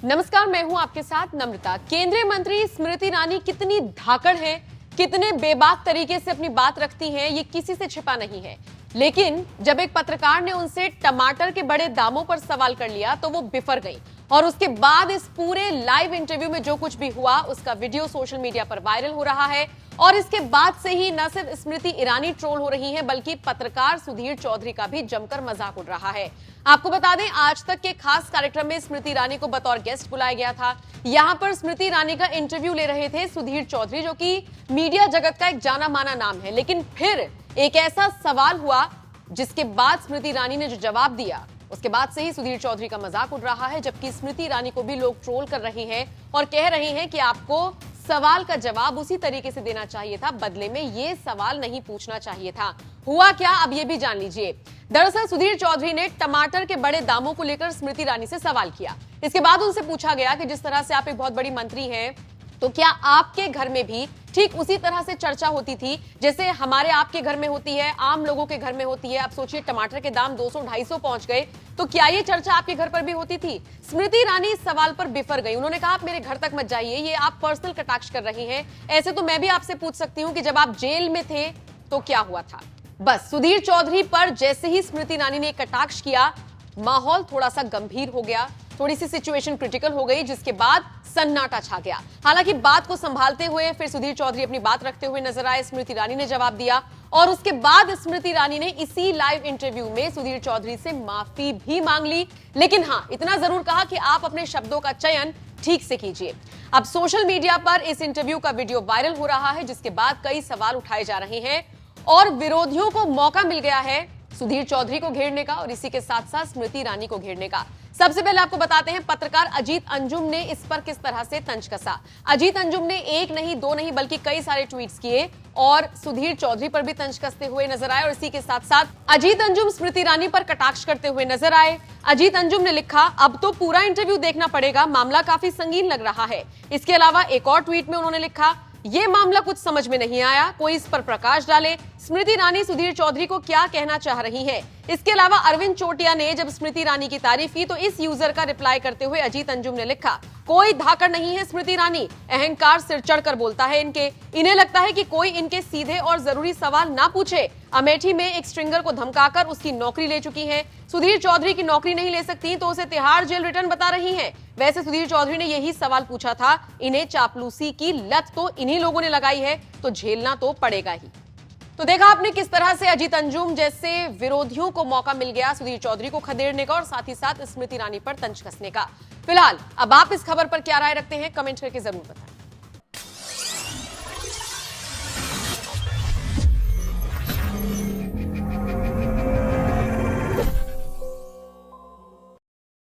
नमस्कार, मैं हूं आपके साथ नम्रता। केंद्रीय मंत्री स्मृति ईरानी कितनी धाकड़ हैं, कितने बेबाक तरीके से अपनी बात रखती हैं, ये किसी से छिपा नहीं है। लेकिन जब एक पत्रकार ने उनसे टमाटर के बड़े दामों पर सवाल कर लिया तो वो बिफर गई और उसके बाद इस पूरे लाइव इंटरव्यू में जो कुछ भी हुआ उसका वीडियो सोशल मीडिया पर वायरल हो रहा है। और इसके बाद से ही न सिर्फ स्मृति ईरानी ट्रोल हो रही हैं, बल्कि पत्रकार सुधीर चौधरी का भी जमकर मजाक उड़ रहा है। आपको बता दें, आज तक के खास कार्यक्रम में स्मृति ईरानी को बतौर गेस्ट बुलाया गया था। यहां पर स्मृति ईरानी का इंटरव्यू ले रहे थे सुधीर चौधरी, जो कि मीडिया जगत का एक जाना माना नाम है। लेकिन फिर एक ऐसा सवाल हुआ जिसके बाद स्मृति ईरानी ने जो जवाब दिया, उसके बाद से ही सुधीर चौधरी का मजाक उड़ रहा है। जबकि स्मृति ईरानी को भी लोग ट्रोल कर रहे हैं और कह रहे हैं कि आपको सवाल का जवाब उसी तरीके से देना चाहिए था, बदले में ये सवाल नहीं पूछना चाहिए था। हुआ क्या, अब ये भी जान लीजिए। दरअसल सुधीर चौधरी ने टमाटर के बड़े दामों को लेकर स्मृति ईरानी से सवाल किया। इसके बाद उनसे पूछा गया कि जिस तरह से आप एक बहुत बड़ी मंत्री हैं, तो क्या आपके घर में भी ठीक उसी तरह से चर्चा होती थी जैसे हमारे आपके घर में होती है, आम लोगों के घर में होती है। आप सोचिए, टमाटर के दाम 200-250 पहुंच गए, तो क्या ये चर्चा आपके घर पर भी होती थी? स्मृति ईरानी इस सवाल पर बिफर गई। उन्होंने कहा, आप मेरे घर तक मत जाइए, ये आप पर्सनल कटाक्ष कर रही हैं। ऐसे तो मैं भी आपसे पूछ सकती हूँ कि जब आप जेल में थे तो क्या हुआ था। बस सुधीर चौधरी पर जैसे ही स्मृति ईरानी ने कटाक्ष किया, माहौल थोड़ा सा गंभीर हो गया, थोड़ी सी सिचुएशन क्रिटिकल हो गई, जिसके बाद सन्नाटा छा गया। हालांकि बात को संभालते हुए फिर सुधीर चौधरी अपनी बात रखते हुए नजर आए। स्मृति ईरानी ने जवाब दिया और उसके बाद स्मृति ईरानी ने इसी लाइव इंटरव्यू में सुधीर चौधरी से माफी भी मांग ली। लेकिन हाँ, इतना जरूर कहा कि आप अपने शब्दों का चयन ठीक से कीजिए। अब सोशल मीडिया पर इस इंटरव्यू का वीडियो वायरल हो रहा है, जिसके बाद कई सवाल उठाए जा रहे हैं और विरोधियों को मौका मिल गया है सुधीर चौधरी को घेरने का और इसी के साथ साथ स्मृति ईरानी को घेरने का। सबसे पहले आपको बताते हैं पत्रकार अजीत अंजुम ने इस पर किस तरह से तंज कसा। अजीत अंजुम ने एक नहीं, दो नहीं, बल्कि कई सारे ट्वीट्स किए और सुधीर चौधरी पर भी तंज कसते हुए नजर आए। और इसी के साथ साथ अजीत अंजुम स्मृति ईरानी पर कटाक्ष करते हुए नजर आए। अजीत अंजुम ने लिखा, अब तो पूरा इंटरव्यू देखना पड़ेगा, मामला काफी संगीन लग रहा है। इसके अलावा एक और ट्वीट में उन्होंने लिखा, ये मामला कुछ समझ में नहीं आया, कोई इस पर प्रकाश डाले। स्मृति ईरानी सुधीर चौधरी को क्या कहना चाह रही है। इसके अलावा अरविंद चोटिया ने जब स्मृति ईरानी की तारीफ की तो इस यूजर का रिप्लाई करते हुए अजीत अंजुम ने लिखा, कोई धाकड़ नहीं है स्मृति ईरानी, अहंकार सिर चढ़कर बोलता है इनके। इन्हें लगता है कि कोई इनके सीधे और जरूरी सवाल ना पूछे। अमेठी में एक स्ट्रिंगर को धमकाकर उसकी नौकरी ले चुकी है। सुधीर चौधरी की नौकरी नहीं ले सकती तो उसे तिहाड़ जेल रिटर्न बता रही हैं। वैसे सुधीर चौधरी ने यही सवाल पूछा था, इन्हें चापलूसी की लत तो इन्हीं लोगों ने लगाई है, तो झेलना तो पड़ेगा ही। तो देखा आपने किस तरह से अजीत अंजुम जैसे विरोधियों को मौका मिल गया सुधीर चौधरी को खदेड़ने का और साथ ही साथ स्मृति ईरानी पर तंज कसने का। फिलहाल अब आप इस खबर पर क्या राय रखते हैं, कमेंट करके जरूर बताएं।